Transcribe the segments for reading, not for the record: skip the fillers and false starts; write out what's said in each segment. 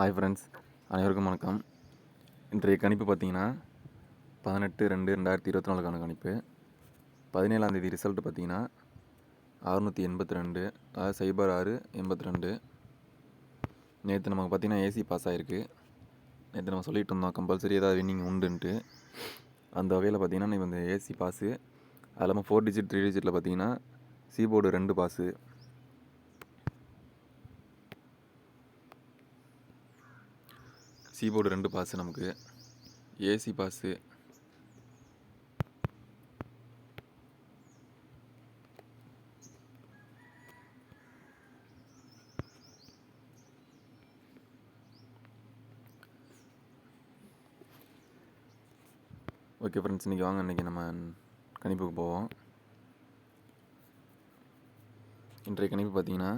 Hi friends, அனைவருக்கும் வணக்கம். இன்றைய கணிப்பு பார்த்தீங்கன்னா 18/2/2024க்கான கணிப்பு. 17ஆம் தேதி ரிசல்ட் பார்த்தீங்கன்னா 682, அதாவது 0682. நேற்று நமக்கு பார்த்தீங்கன்னா ஏசி பாஸ் ஆகிருக்கு. நேற்று நம்ம சொல்லிகிட்டு இருந்தோம் கம்பல்சரி ஏதாவது வின்னிங் உண்டுன்ட்டு. அந்த வகையில் பார்த்தீங்கன்னா இப்போ இந்த ஏசி பாஸு, அது இல்லாமல் 4 டிஜிட் 3 டிஜிட்டில் பார்த்தீங்கன்னா சீபோர்டு 2 பாஸு, சீபோர்டு 2 பாஸு, நமக்கு ஏசி பாஸு, ஓகே ஃப்ரெண்ட்ஸ், இன்றைக்கி வாங்க இன்றைக்கி நம்ம கணிப்புக்கு போவோம். இன்றைய கணிப்பு பார்த்தீங்கன்னா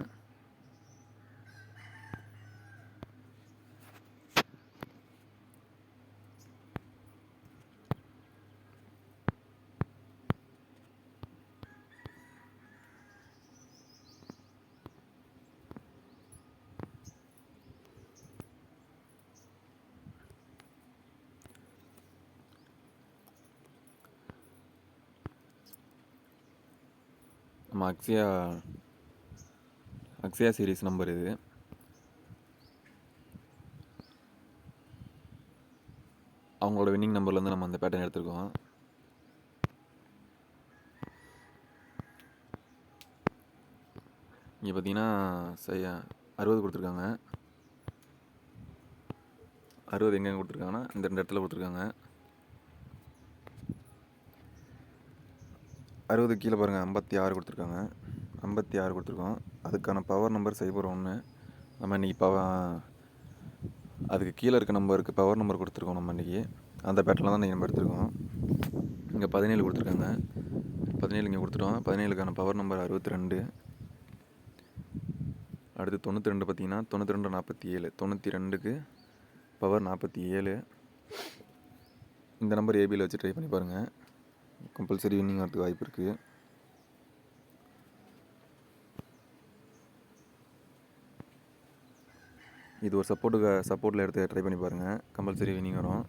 நம்ம அக்ஷயா சீரீஸ் நம்பர் இது. அவங்களோட வின்னிங் நம்பர்லேருந்து நம்ம அந்த பேட்டர்ன் எடுத்துருக்கோம். இங்கே பார்த்தீங்கன்னா 60 கொடுத்துருக்காங்க. 60 எங்கே கொடுத்துருக்காங்கன்னா இந்த 2 இடத்துல கொடுத்துருக்காங்க. 60 கீழே பாருங்கள் 56 கொடுத்துருக்காங்க. 56 கொடுத்துருக்கோம். அதுக்கான பவர் நம்பர் 01. நம்ம இன்றைக்கி அதுக்கு கீழே இருக்க நம்பருக்கு பவர் நம்பர் கொடுத்துருக்கோம். நம்ம இன்றைக்கி அந்த பேட்டர்னில் தான் இன்றைக்கி நம்ம எடுத்துருக்கோம். இங்கே 17 கொடுத்துருக்காங்க. 17 இங்கே கொடுத்துட்டோம். 17க்கான பவர் நம்பர் 62. அடுத்து 92 பார்த்தீங்கன்னா 92 47. 92க்கு பவர் 47. இந்த நம்பர் ஏபியில் வச்சு ட்ரை பண்ணி பாருங்கள். கம்பல்சரி வின்னிங் வரதுக்கு வாய்ப்பு இருக்குது. இது ஒரு சப்போர்ட்டில் எடுத்து ட்ரை பண்ணி பாருங்கள். கம்பல்சரி வின்னிங் வரும்.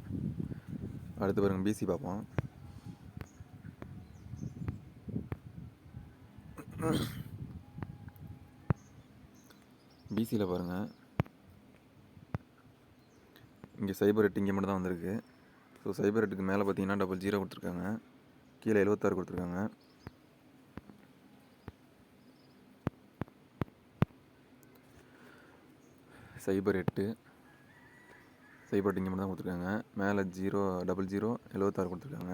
அடுத்து பாருங்கள் பிசி பார்ப்போம். பிசியில் பாருங்கள், இங்கே சைபர் 8 இங்கே மட்டும் தான் வந்திருக்கு. ஸோ சைபர் 8க்கு மேலே பார்த்தீங்கன்னா 00 கொடுத்துருக்காங்க. கீழே 76 கொடுத்துருக்காங்க. சைபர் 8 இங்கே மட்டும் தான் கொடுத்துருக்காங்க. மேலே 00 76 கொடுத்துருக்காங்க.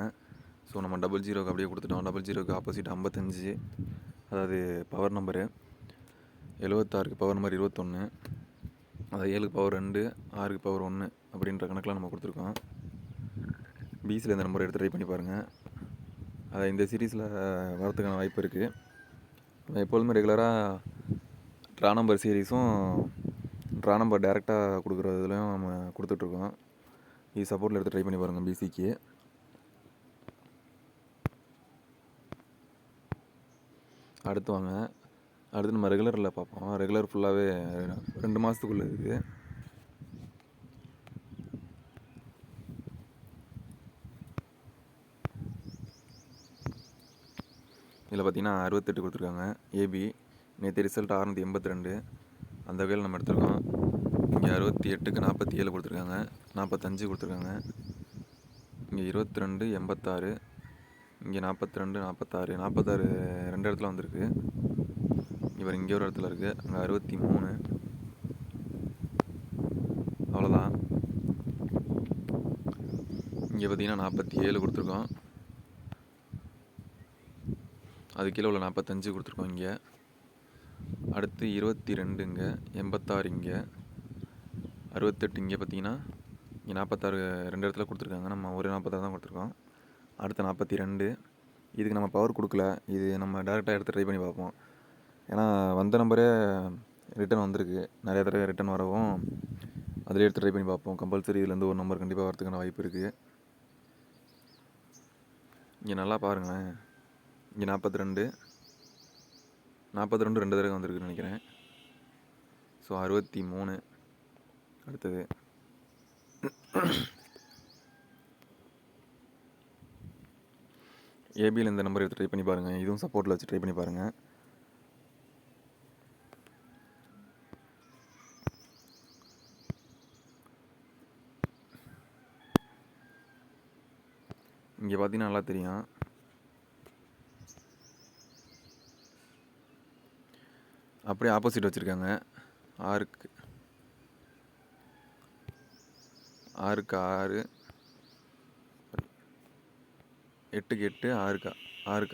ஸோ நம்ம 00க்கு அப்படியே கொடுத்துட்டோம். 00க்கு ஆப்போசிட் 55, அதாவது பவர் நம்பரு. 76க்கு பவர் நம்பர் 21, அதாவது 7க்கு பவர் 2, 6க்கு பவர் 1 அப்படின்ற கணக்கில் நம்ம கொடுத்துருக்கோம். பிசியில் இந்த நம்பரை எடுத்து ட்ரை பண்ணி பாருங்கள். அதை இந்த சீரீஸில் வரத்துக்கான வாய்ப்பு இருக்குது. எப்பொழுதுமே ரெகுலராக ட்ரா நம்பர் சீரீஸும் ட்ரா நம்பர் டேரெக்டாக கொடுக்குறதுலையும் நம்ம கொடுத்துட்ருக்கோம். இது சப்போர்ட்டில் எடுத்து ட்ரை பண்ணி பாருங்கள் பிசிக்கு. அடுத்து வாங்க, அடுத்து நம்ம ரெகுலரில் பார்ப்போம். ரெகுலர் ஃபுல்லாகவே 2 மாதத்துக்குள்ளே இருக்குது. இதில் பார்த்தீங்கன்னா 68 கொடுத்துருக்காங்க. ஏபி நேற்று ரிசல்ட் 682. அந்த வகையில் நம்ம எடுத்துருக்கோம். இங்கே 68க்கு 47 கொடுத்துருக்காங்க. 45 கொடுத்துருக்காங்க. இங்கே 22 86. இங்கே 42 46. 46 2 இடத்துல வந்திருக்கு. இவர் இங்கே ஒரு இடத்துல இருக்குது. அங்கே 63. அவ்வளோதான். இங்கே பார்த்தீங்கன்னா 47 கொடுத்துருக்கோம். அது கீழே உள்ள 45 கொடுத்துருக்கோம். இங்கே அடுத்து 22, இங்கே 86, இங்கே 68. இங்கே பார்த்தீங்கன்னா இங்கே 46 2 இடத்துல கொடுத்துருக்காங்க. நம்ம ஒரு 46 தான் கொடுத்துருக்கோம். அடுத்து 42. இதுக்கு நம்ம பவர் கொடுக்கல. இது நம்ம டேரெக்டாக எடுத்து ட்ரை பண்ணி பார்ப்போம். ஏன்னா வந்த நம்பரே ரிட்டன் வந்திருக்கு. நிறைய தடவை ரிட்டன் வரவும் அதில் எடுத்து ட்ரை பண்ணி பார்ப்போம். கம்பல்சரி இதுலேருந்து ஒரு நம்பர் கண்டிப்பாக வரதுக்கான வாய்ப்பு இருக்குது. இங்கே நல்லா பாருங்களேன். இங்கே 42 2 தடவை வந்திருக்குன்னு நினைக்கிறேன். ஸோ 63. அடுத்தது ஏபியில் இந்த நம்பர் எடுத்து ட்ரை பண்ணி பாருங்கள். இதுவும் சப்போர்ட்டில் வச்சு ட்ரை பண்ணி பாருங்கள். இங்கே பார்த்தீங்கன்னா நல்லா தெரியும். அப்படியே ஆப்போசிட் வச்சுருக்காங்க. ஆறுக்கு 6, 8க்கு 8, 6க்கு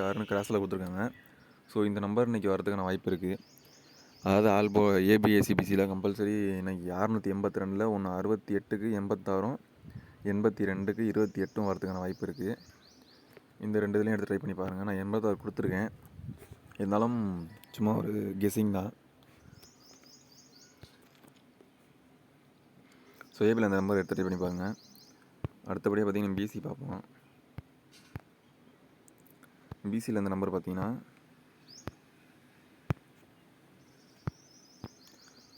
6ன்னு கிராஸில் கொடுத்துருக்காங்க. ஸோ இந்த நம்பர் இன்றைக்கி வரதுக்கான வாய்ப்பு இருக்குது. அதாவது ஆல்போ ஏபிஎஸ்சிபிசியில் கம்பல்சரி இன்றைக்கி 682 ஒன்று 68க்கு 86, 82க்கு 28 வரதுக்கான வாய்ப்பு இருக்குது. இந்த 2 இதுலையும் எடுத்து ட்ரை பண்ணி பாருங்கள். நான் 86 கொடுத்துருக்கேன். இருந்தாலும் சும்மா ஒரு கெஸ்ஸிங் தான். ஸோ ஏபியில் அந்த நம்பர் எடுத்து ட்ரை பண்ணி பாருங்கள். அடுத்தபடியாக பார்த்தீங்கன்னா பிசி பார்ப்போம். பிசியில் அந்த நம்பர் பார்த்தீங்கன்னா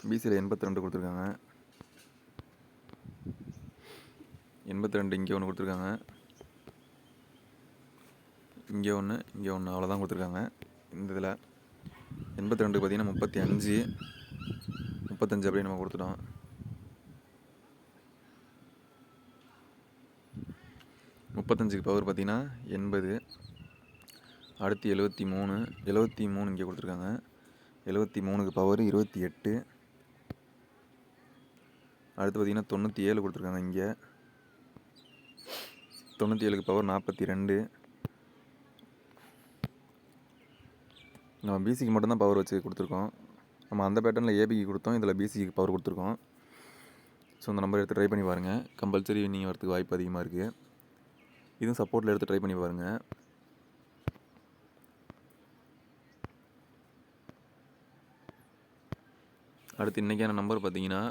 பிசியில் 82 கொடுத்துருக்காங்க. 82 இங்கே ஒன்று கொடுத்துருக்காங்க, இங்கே ஒன்று, இங்கே ஒன்று, அவ்வளோதான் கொடுத்துருக்காங்க. இந்த இதில் 82 பார்த்தீங்கன்னா 35 அப்படியே நம்ம கொடுத்துட்டோம். முப்பத்தஞ்சுக்கு பவர் பார்த்தீங்கன்னா 80. அடுத்து 73 இங்கே கொடுத்துருக்காங்க. 73க்கு பவர் 28. அடுத்து பார்த்தீங்கன்னா 97 கொடுத்துருக்காங்க. இங்கே 97க்கு பவர் 42. நம்ம பிசிக்கு மட்டும்தான் பவர் வச்சு கொடுத்துருக்கோம். நம்ம அந்த பேட்டர்னில் ஏபிக்கு கொடுத்தோம், இதில் பிசிக்கு பவர் கொடுத்துருக்கோம். ஸோ அந்த நம்பர் எடுத்து ட்ரை பண்ணி பாருங்கள். கம்பல்சரி நீங்கள் வரதுக்கு வாய்ப்பு அதிகமாக இருக்குது. இதுவும் சப்போர்ட்டில் எடுத்து ட்ரை பண்ணி பாருங்கள். அடுத்து இன்றைக்கான நம்பர் பார்த்தீங்கன்னா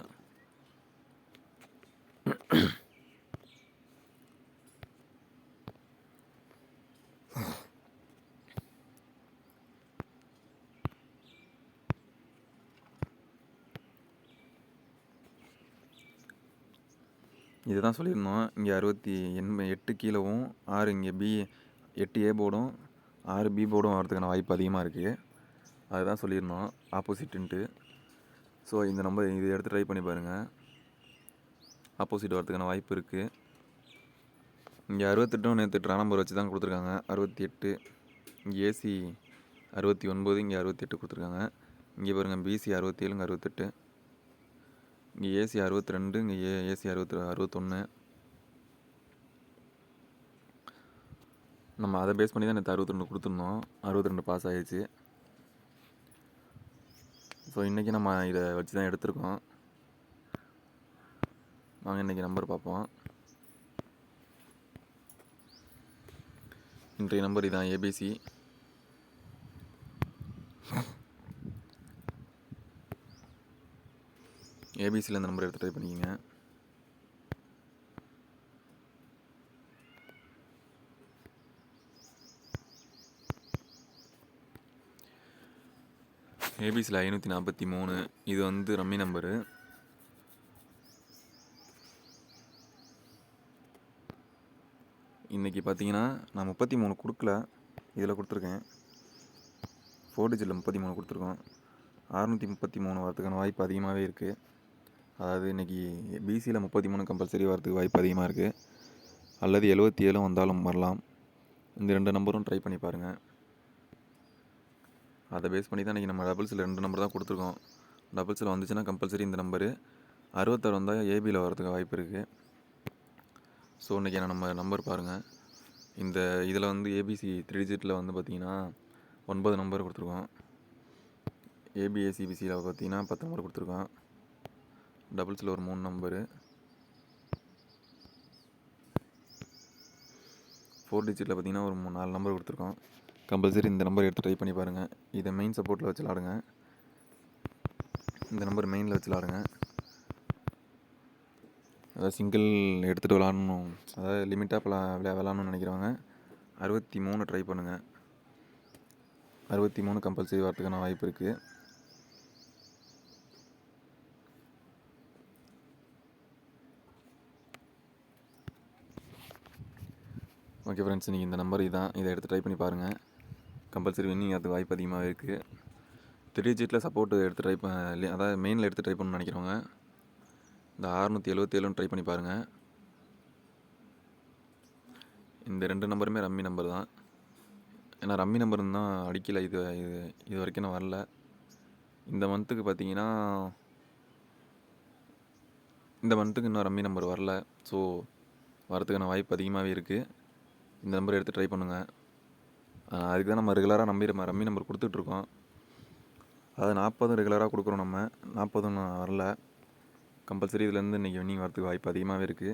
இதுதான் சொல்லியிருந்தோம். இங்கே 8 கீழவும் 6 இங்கே 8 ஏ போர்டும் 6 பி போர்டும் வரதுக்கான வாய்ப்பு அதிகமாக இருக்குது. அதுதான் சொல்லியிருந்தோம் ஆப்போசிட்டுன்ட்டு. ஸோ இந்த நம்பர் இது எடுத்து ட்ரை பண்ணி பாருங்கள். ஆப்போசிட் வரதுக்கான வாய்ப்பு இருக்குது. இங்கே 68 நேற்று ட்ரா நம்பர் வச்சு தான் கொடுத்துருக்காங்க. 68 இங்கே ஏசி 69, இங்கே 68 கொடுத்துருக்காங்க. இங்கே பாருங்கள் பிசி 67, இங்கே 68, இங்கே ஏசி 62, இங்கே ஏசி 61. நம்ம அதை பேஸ் பண்ணி தான் நேற்று 62 கொடுத்துருந்தோம். 62 பாஸ் ஆகிடுச்சு. ஸோ இன்றைக்கி நம்ம இதை வச்சு தான் எடுத்திருக்கோம். வாங்க இன்றைக்கி நம்பர் பார்ப்போம். இன்றைய நம்பர் இதான் ஏபிசி. ஏபிசியில் இந்த நம்பர் எடுத்து ட்ரை பண்ணிக்கோங்க. ஏபிசியில் 543 இது வந்து ரம்மி நம்பரு. இன்றைக்கி பார்த்தீங்கன்னா நான் 33 கொடுக்கல, இதில் கொடுத்துருக்கேன். 4 டிஜிட்டில் 33 கொடுத்துருக்கோம். 633 வரதுக்கான வாய்ப்பு அதிகமாகவே இருக்குது. அதாவது இன்றைக்கி பிசியில் 33 கம்பல்சரி வரதுக்கு வாய்ப்பு அதிகமாக இருக்குது. அல்லது 77 வந்தாலும் வரலாம். இந்த 2 நம்பரும் ட்ரை பண்ணி பாருங்கள். அதை பேஸ் பண்ணி தான் இன்றைக்கி நம்ம டபுள்ஸில் 2 நம்பர் தான் கொடுத்துருக்கோம். டபுள்ஸில் வந்துச்சுன்னா கம்பல்சரி இந்த நம்பரு. 66 வந்தால் ஏபியில் வரதுக்கு வாய்ப்பு இருக்குது. ஸோ இன்றைக்கி நம்ம நம்பர் பாருங்கள். இந்த இதில் வந்து ஏபிசி 3 டிஜிட்டில் வந்து பார்த்திங்கன்னா 9 நம்பர் கொடுத்துருக்கோம். ஏபிஎஸ்சிபிசியில் பார்த்திங்கன்னா 10 நம்பர் கொடுத்துருக்கோம். டபுள்ஸில் ஒரு 3 நம்பரு. 4 டிஜிட்டில் பார்த்திங்கன்னா ஒரு 4 நம்பர் கொடுத்துருக்கோம். கம்பல்சரி இந்த நம்பர் எடுத்து ட்ரை பண்ணி பாருங்கள். இதை மெயின் சப்போர்ட்டில் வச்சு விளாடுங்க. இந்த நம்பர் மெயினில் வச்சு விளாடுங்க. அதாவது சிங்கிள் எடுத்துகிட்டு விளாடணும், அதாவது லிமிட்டாக விளாடணும்னு நினைக்கிறவங்க 63 ட்ரை பண்ணுங்கள். 63 கம்பல்சரி வரதுக்கான வாய்ப்பு இருக்குது. ஓகே ஃப்ரெண்ட்ஸ், நீங்கள் இந்த நம்பர் இதான், இதை எடுத்து ட்ரை பண்ணி பாருங்கள். கம்பல்சரி வின்னிங் அதுக்கு வாய்ப்பு அதிகமாகவே இருக்குது. 3 டிஜிட்டில் சப்போர்ட் எடுத்து ட்ரை அதாவது மெயினில் எடுத்து ட்ரை பண்ணணும்னு நினைக்கிறவங்க இந்த 677 ட்ரை பண்ணி பாருங்கள். இந்த 2 நம்பருமே ரம்மி நம்பர் தான். ஏன்னா ரம்மி நம்பர் தான் அடிக்கலை, இது வரைக்கும் நான் வரல. இந்த மந்த்துக்கு பார்த்தீங்கன்னா இன்னும் ரம்மி நம்பர் வரல. ஸோ வரதுக்கான வாய்ப்பு அதிகமாகவே இருக்குது. இந்த நம்பர் எடுத்து ட்ரை பண்ணுங்கள். அதுக்கு தான் நம்ம ரெகுலராக ரம்மி நம்பர் கொடுத்துட்ருக்கோம். அது 40 ரெகுலராக கொடுக்குறோம். நம்ம 40 வரல. கம்பல்சரி இதுலேருந்து இன்றைக்கி வின்னிங் வரதுக்கு வாய்ப்பு அதிகமாகவே இருக்குது.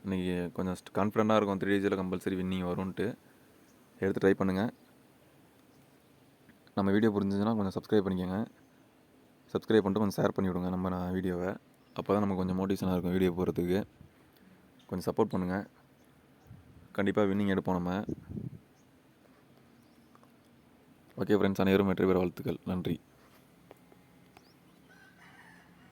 இன்றைக்கி கொஞ்சம் கான்ஃபிடண்ட்டாக இருக்கும் 3 டிஜிட்டில் கம்பல்சரி வின்னிங் வரும்ன்ட்டு. எடுத்து ட்ரை பண்ணுங்கள். நம்ம வீடியோ புரிஞ்சுதுன்னா கொஞ்சம் சப்ஸ்கிரைப் பண்ணிக்கோங்க. சப்ஸ்கிரைப் பண்ணிட்டு கொஞ்சம் ஷேர் பண்ணிவிடுங்க நம்ம வீடியோவை. அப்போ தான் நமக்கு கொஞ்சம் மோட்டிவேஷனாக இருக்கும் வீடியோ போகிறதுக்கு. கொஞ்சம் சப்போர்ட் பண்ணுங்கள். கண்டிப்பாக வின்னிங் எடுப்போம் நம்ம. ஓகே ஃப்ரெண்ட்ஸ், அனைவரும் வெற்றி பெற வாழ்த்துக்கள். நன்றி.